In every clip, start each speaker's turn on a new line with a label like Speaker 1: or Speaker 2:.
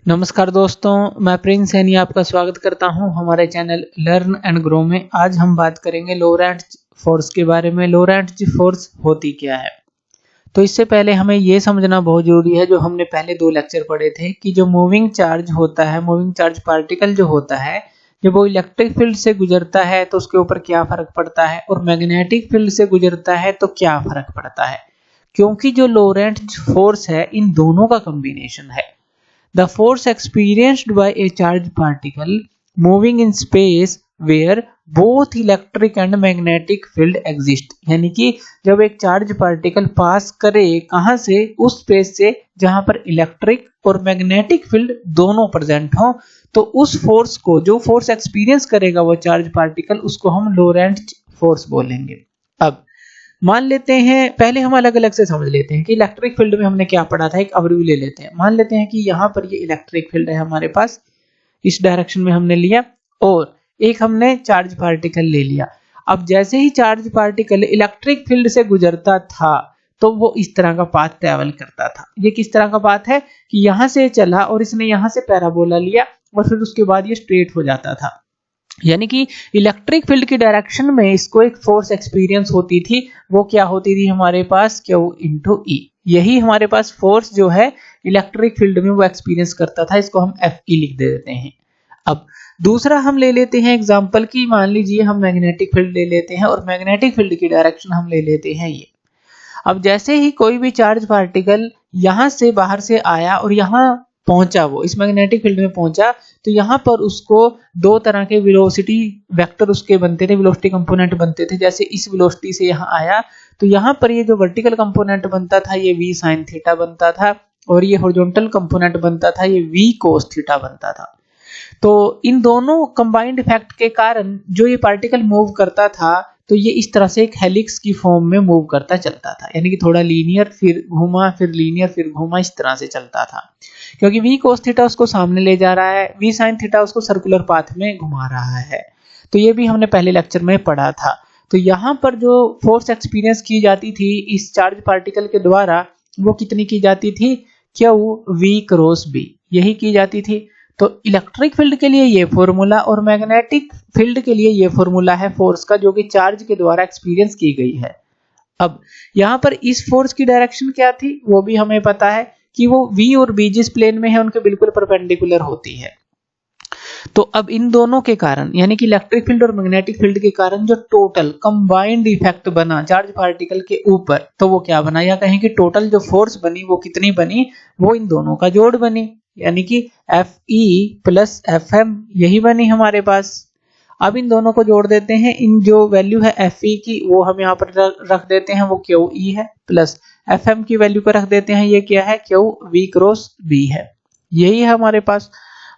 Speaker 1: नमस्कार दोस्तों, मैं प्रिंस सैनी आपका स्वागत करता हूं हमारे चैनल लर्न एंड ग्रो में। आज हम बात करेंगे लोरेंट्ज़ फोर्स के बारे में। लोरेंट्ज़ फोर्स होती क्या है? तो इससे पहले हमें ये समझना बहुत जरूरी है, जो हमने पहले 2 लेक्चर पढ़े थे कि जो मूविंग चार्ज होता है, मूविंग चार्ज पार्टिकल जो होता है, जब वो इलेक्ट्रिक फील्ड से गुजरता है तो उसके ऊपर क्या फर्क पड़ता है, और मैग्नेटिक फील्ड से गुजरता है तो क्या फर्क पड़ता है। क्योंकि जो लोरेंट्ज़ फोर्स है इन दोनों का कॉम्बिनेशन है। The force experienced by a charged particle moving in space where both electric and magnetic field exist, यानी कि जब एक चार्ज पार्टिकल पास करे कहां से, उस स्पेस से जहां पर इलेक्ट्रिक और मैग्नेटिक फील्ड दोनों प्रेजेंट हो, तो उस फोर्स को, जो फोर्स एक्सपीरियंस करेगा वो चार्ज पार्टिकल, उसको हम लोरेंट्ज़ फोर्स बोलेंगे। अब मान लेते हैं, पहले हम अलग अलग से समझ लेते हैं कि इलेक्ट्रिक फील्ड में हमने क्या पढ़ा था। एक ओवरव्यू ले लेते हैं। मान लेते हैं कि यहाँ पर ये इलेक्ट्रिक फील्ड है हमारे पास, इस डायरेक्शन में हमने लिया, और एक हमने चार्ज पार्टिकल ले लिया। अब जैसे ही चार्ज पार्टिकल इलेक्ट्रिक फील्ड से गुजरता था तो वो इस तरह का पाथ ट्रेवल करता था। ये किस तरह का पाथ है कि यहाँ से चला और इसने यहाँ से पैराबोला लिया और फिर उसके बाद ये स्ट्रेट हो जाता था। यानी कि इलेक्ट्रिक फील्ड की डायरेक्शन में इसको एक फोर्स एक्सपीरियंस होती थी। वो क्या होती थी हमारे पास? Q इंटू ई। यही हमारे पास फोर्स जो है इलेक्ट्रिक फील्ड में वो एक्सपीरियंस करता था। इसको हम Fe लिख देते हैं। अब दूसरा हम ले लेते हैं एग्जांपल की, मान लीजिए हम मैग्नेटिक फील्ड ले लेते हैं और मैग्नेटिक फील्ड की डायरेक्शन हम ले लेते हैं ये। अब जैसे ही कोई भी चार्ज पार्टिकल यहां से बाहर से आया और यहाँ पहुंचा, वो इस मैग्नेटिक फील्ड में पहुंचा, तो यहाँ पर उसको 2 तरह के वेलोसिटी वेक्टर उसके बनते थे, वेलोसिटी कंपोनेंट बनते थे। जैसे इस वेलोसिटी से यहाँ आया तो यहाँ पर ये जो वर्टिकल कंपोनेंट बनता था ये v sin थीटा बनता था, और ये हॉरिजॉन्टल कंपोनेंट बनता था ये v cos थीटा बनता था। तो इन दोनों कंबाइंड इफेक्ट के कारण जो ये पार्टिकल मूव करता था, तो ये इस तरह से एक हेलिक्स की फॉर्म में मूव करता चलता था। यानी कि थोड़ा लीनियर, फिर घुमा, फिर लीनियर, फिर घुमा, इस तरह से चलता था। क्योंकि v cos थीटा उसको सामने ले जा रहा है, v sin थीटा उसको सर्कुलर पाथ में घुमा रहा है। तो ये भी हमने पहले लेक्चर में पढ़ा था। तो यहाँ पर जो फोर्स एक्सपीरियंस की जाती थी इस चार्ज पार्टिकल के द्वारा, वो कितनी की जाती थी? Q v क्रॉस b, यही की जाती थी। तो इलेक्ट्रिक फील्ड के लिए ये फॉर्मूला और मैग्नेटिक फील्ड के लिए ये फॉर्मूला है फोर्स का, जो कि चार्ज के द्वारा एक्सपीरियंस की गई है। अब यहाँ पर इस फोर्स की डायरेक्शन क्या थी वो भी हमें पता है कि वो v और b जिस प्लेन में है उनके बिल्कुल परपेंडिकुलर होती है। तो अब इन दोनों के कारण, यानी कि इलेक्ट्रिक फील्ड और मैग्नेटिक फील्ड के कारण जो टोटल कंबाइंड इफेक्ट बना चार्ज पार्टिकल के ऊपर, तो वो क्या बना, या कहें कि टोटल जो फोर्स बनी वो कितनी बनी? वो इन दोनों का जोड़ बनी, यानी कि Fe प्लस Fm, यही बनी हमारे पास। अब इन दोनों को जोड़ देते हैं। इन जो वैल्यू है Fe की वो हम यहाँ पर रख देते हैं, वो QE है, प्लस Fm की वैल्यू को रख देते हैं, ये क्या है? Q v क्रॉस b है। यही है हमारे पास।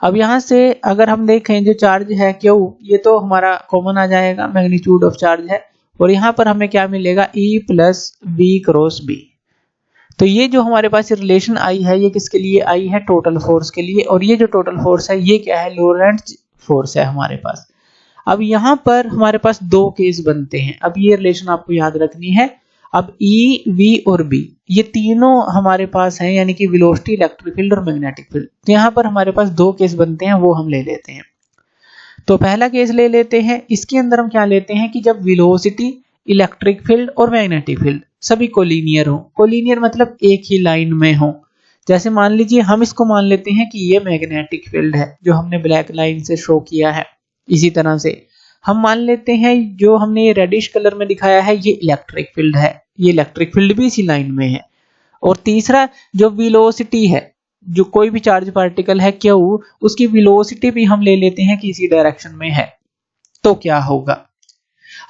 Speaker 1: अब यहाँ से अगर हम देखें जो चार्ज है Q, ये तो हमारा कॉमन आ जाएगा, मैग्नीट्यूड ऑफ चार्ज है, और यहाँ पर हमें क्या मिलेगा? E plus v cross b। तो ये जो हमारे पास रिलेशन आई है, ये किसके लिए आई है? टोटल फोर्स के लिए। और ये जो टोटल फोर्स है ये क्या है? लोरेंट्ज़ फोर्स है हमारे पास। अब यहाँ पर हमारे पास 2 केस बनते हैं। अब ये रिलेशन आपको याद रखनी है। अब E, V और B ये तीनों हमारे पास हैं, यानी कि वेलोसिटी, इलेक्ट्रिक फील्ड और मैग्नेटिक फील्ड। तो यहाँ पर हमारे पास 2 केस बनते हैं, वो हम ले लेते हैं। तो पहला केस ले लेते हैं। इसके अंदर हम क्या लेते हैं कि जब वेलोसिटी, इलेक्ट्रिक फील्ड और मैग्नेटिक फील्ड सभी कोलिनियर हो। कोलिनियर मतलब एक ही लाइन में हो। जैसे मान लीजिए हम इसको मान लेते हैं कि ये मैग्नेटिक फील्ड है, जो हमने ब्लैक लाइन से शो किया है। इसी तरह से हम मान लेते हैं जो हमने ये रेडिश कलर में दिखाया है ये इलेक्ट्रिक फील्ड है, ये इलेक्ट्रिक फील्ड भी इसी लाइन में है। और तीसरा जो वेलोसिटी है, जो कोई भी चार्ज पार्टिकल है Q, उसकी वेलोसिटी भी हम ले लेते हैं कि इसी डायरेक्शन में है। तो क्या होगा?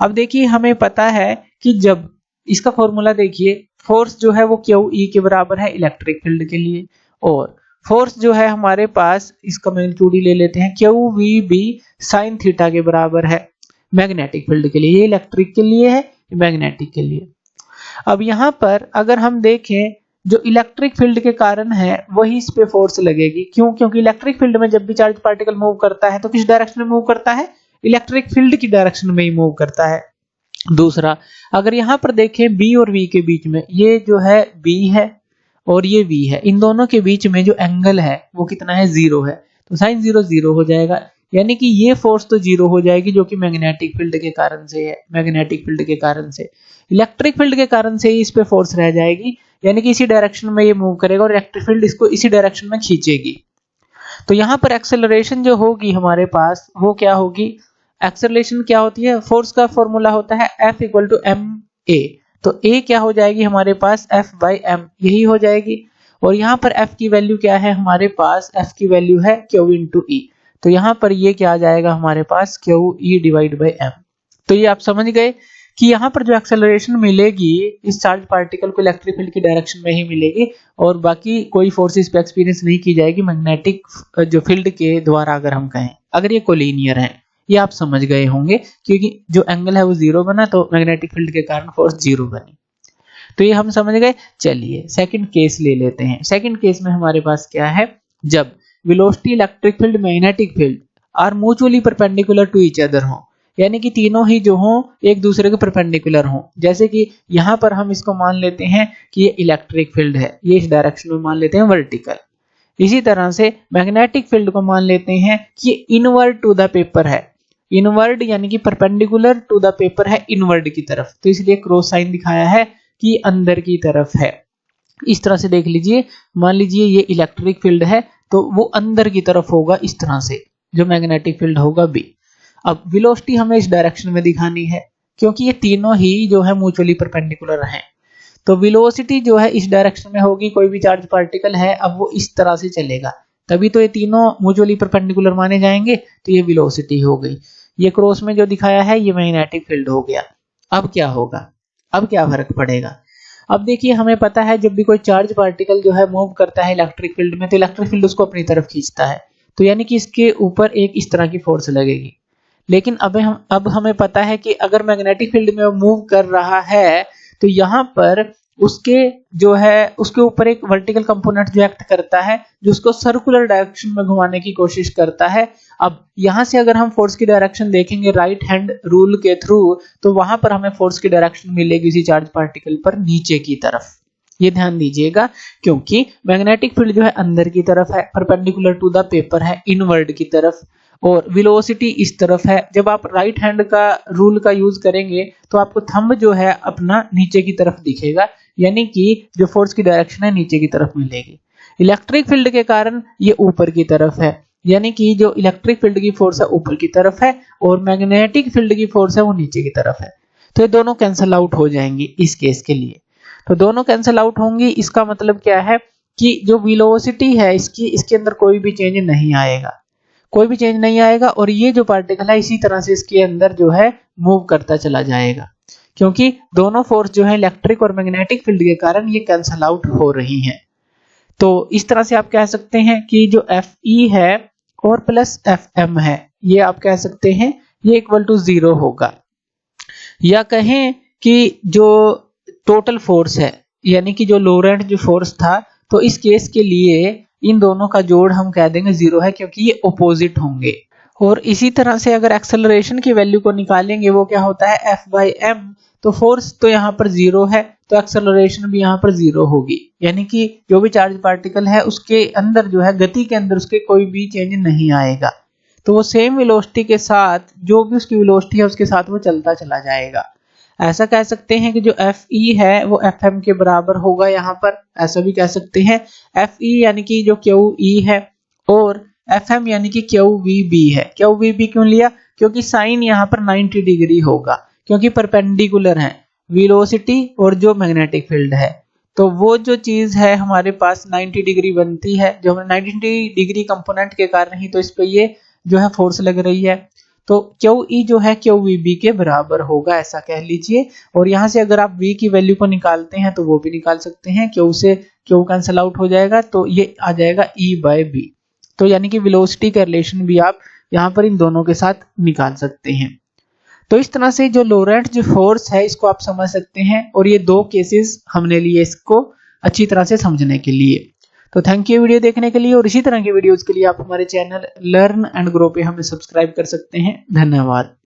Speaker 1: अब देखिए हमें पता है कि जब इसका फॉर्मूला देखिए, फोर्स जो है वो QE के बराबर है इलेक्ट्रिक फील्ड के लिए, और फोर्स जो है हमारे पास, इसका मैग्नीट्यूड ले लेते हैं, QVB sin थीटा के बराबर है मैग्नेटिक फील्ड के लिए। ये इलेक्ट्रिक के लिए है, मैग्नेटिक के लिए। अब यहाँ पर अगर हम देखें जो इलेक्ट्रिक फील्ड के कारण है वही इस पे फोर्स लगेगी। क्यों? क्योंकि इलेक्ट्रिक फील्ड में जब भी चार्ज पार्टिकल मूव करता है तो किस डायरेक्शन में मूव करता है? इलेक्ट्रिक फील्ड की डायरेक्शन में ही मूव करता है। दूसरा, अगर यहाँ पर देखें B और V के बीच में, ये जो है B है और ये v है, इन दोनों के बीच में जो एंगल है वो कितना है, 0 है। तो साइन 0 0 हो जाएगा, यानी कि ये फोर्स तो 0 हो जाएगी जो कि मैग्नेटिक फील्ड के कारण से है। मैग्नेटिक फील्ड के कारण से, इलेक्ट्रिक फील्ड के कारण से ही इस पे फोर्स रह जाएगी, यानी कि इसी डायरेक्शन में ये मूव करेगा और इलेक्ट्रिक फील्ड इसको इसी डायरेक्शन में खींचेगी। तो यहाँ पर एक्सेलरेशन जो होगी हमारे पास वो क्या होगी, एक्सेलरेशन क्या होती है, फोर्स का फॉर्मूला होता है F इक्वल टू ma। तो a क्या हो जाएगी हमारे पास, F बाई m, यही हो जाएगी। और यहाँ पर F की वैल्यू क्या है हमारे पास, F की वैल्यू है Q इंटू E। तो यहाँ पर ये क्या आ जाएगा हमारे पास, QE डिवाइड बाई m। तो ये आप समझ गए कि यहाँ पर जो एक्सेलरेशन मिलेगी इस चार्ज पार्टिकल को इलेक्ट्रिक फील्ड की डायरेक्शन में ही मिलेगी, और बाकी कोई फोर्सेस पे एक्सपीरियंस नहीं की जाएगी मैग्नेटिक जो फील्ड के द्वारा, अगर हम कहें, अगर ये कोलिनियर है। ये आप समझ गए होंगे, क्योंकि जो एंगल है वो 0 बना तो मैग्नेटिक फील्ड के कारण फोर्स 0 बनी। तो ये हम समझ गए। चलिए सेकंड केस ले लेते हैं। सेकंड केस में हमारे पास क्या है, जब velocity, electric field, magnetic field are mutually perpendicular to each other हो, यानी कि तीनों ही जो हों एक दूसरे के परपेंडिकुलर हों। जैसे कि यहाँ पर हम इसको मान लेते हैं कि ये इलेक्ट्रिक फील्ड है, ये इस डायरेक्शन में मान लेते हैं वर्टिकल। इसी तरह से मैग्नेटिक फील्ड को मान लेते हैं कि इनवर्ड टू द पेपर है, इनवर्ड यानी कि परपेंडिकुलर टू द पेपर है, इनवर्ड की तरफ, तो इसलिए क्रॉस साइन दिखाया है कि अंदर की तरफ है। इस तरह से देख लीजिए, मान लीजिए ये इलेक्ट्रिक फील्ड है तो वो अंदर की तरफ होगा इस तरह से, जो मैग्नेटिक फील्ड होगा B। अब वेलोसिटी हमें इस डायरेक्शन में दिखानी है, क्योंकि ये तीनों ही जो है म्यूचुअली परपेंडिकुलर हैं। तो वेलोसिटी जो है इस डायरेक्शन में होगी, कोई भी चार्ज पार्टिकल है अब वो इस तरह से चलेगा, तभी तो ये तीनों म्यूचुअली परपेंडिकुलर माने जाएंगे। तो ये वेलोसिटी हो गई। ये क्रॉस में जो दिखाया है ये मैग्नेटिक फील्ड हो गया। अब क्या होगा, अब क्या फर्क पड़ेगा। अब देखिए हमें पता है जब भी कोई चार्ज पार्टिकल जो है मूव करता है इलेक्ट्रिक फील्ड में, तो इलेक्ट्रिक फील्ड उसको अपनी तरफ खींचता है, तो यानी कि इसके ऊपर एक इस तरह की फोर्स लगेगी। लेकिन अब हमें पता है कि अगर मैग्नेटिक फील्ड में वो मूव कर रहा है तो यहाँ पर उसके जो है उसके ऊपर एक वर्टिकल कंपोनेंट जो एक्ट करता है, जो उसको सर्कुलर डायरेक्शन में घुमाने की कोशिश करता है। अब यहाँ से अगर हम फोर्स की डायरेक्शन देखेंगे राइट हैंड रूल के थ्रू, तो वहां पर हमें फोर्स की डायरेक्शन मिलेगी इसी चार्ज पार्टिकल पर नीचे की तरफ। ये ध्यान दीजिएगा, क्योंकि मैग्नेटिक फील्ड जो है अंदर की तरफ है, परपेंडिकुलर टू द पेपर है, इनवर्ड की तरफ, और वेलोसिटी इस तरफ है। जब आप राइट हैंड का रूल का यूज करेंगे तो आपको थंब जो है अपना नीचे की तरफ दिखेगा, यानी कि जो फोर्स की डायरेक्शन है नीचे की तरफ मिलेगी। इलेक्ट्रिक फील्ड के कारण ये ऊपर की तरफ है, यानी कि जो इलेक्ट्रिक फील्ड की फोर्स है ऊपर की तरफ है और मैग्नेटिक फील्ड की फोर्स है वो नीचे की तरफ है। तो ये दोनों कैंसिल आउट हो जाएंगी इस केस के लिए। तो दोनों कैंसिल आउट होंगी, इसका मतलब क्या है कि जो वेलोसिटी है इसके अंदर कोई भी चेंज नहीं आएगा, कोई भी चेंज नहीं आएगा, और ये जो पार्टिकल है इसी तरह से इसके अंदर जो है मूव करता चला जाएगा, क्योंकि दोनों फोर्स जो है इलेक्ट्रिक और मैग्नेटिक फील्ड के कारण ये कैंसिल आउट हो रही हैं। तो इस तरह से आप कह सकते हैं कि जो Fe है और प्लस Fm है, ये आप कह सकते हैं ये इक्वल टू 0 होगा। या कहें कि जो टोटल फोर्स है, यानी कि जो लोरेंट जो फोर्स था, तो इस केस के लिए इन दोनों का जोड़ हम कह देंगे 0 है, क्योंकि ये ऑपोजिट होंगे। और इसी तरह से अगर एक्सेलरेशन की वैल्यू को निकालेंगे, वो क्या होता है F बाई m, तो फोर्स तो यहाँ पर 0 है तो एक्सेलरेशन भी यहाँ पर 0 होगी, यानी कि जो भी चार्ज पार्टिकल है उसके अंदर जो है गति के अंदर उसके कोई भी चेंज नहीं आएगा। तो वो सेम वेलोसिटी के साथ, जो भी उसकी वेलोसिटी है उसके साथ वो चलता चला जाएगा। ऐसा कह सकते हैं कि जो Fe है वो Fm के बराबर होगा, यहाँ पर ऐसा भी कह सकते हैं। Fe यानी कि जो QE है और Fm यानी कि QVB है। QVB क्यों लिया, क्योंकि साइन यहाँ पर 90 डिग्री होगा, क्योंकि परपेंडिकुलर है वेलोसिटी और जो मैग्नेटिक फील्ड है। तो वो जो चीज है हमारे पास 90 डिग्री बनती है, जो 90 डिग्री कंपोनेंट के कारण ही तो इस पे ये जो है फोर्स लग रही है। तो QE जो है QVB के बराबर होगा, ऐसा कह लीजिए। और यहाँ से अगर आप V की वैल्यू को निकालते हैं तो वो भी निकाल सकते हैं, Q से Q कैंसिल आउट हो जाएगा, तो ये आ जाएगा E बाय B। तो यानी कि वेलोसिटी का रिलेशन भी आप यहाँ पर इन दोनों के साथ निकाल सकते हैं। तो इस तरह से जो लोरेंट जो फोर्स है इसको आप समझ सकते हैं, और ये दो केसेस हमने लिए इसको अच्छी तरह से समझने के लिए। तो थैंक यू वीडियो देखने के लिए, और इसी तरह के वीडियोस के लिए आप हमारे चैनल लर्न एंड ग्रो पे हमें सब्सक्राइब कर सकते हैं। धन्यवाद।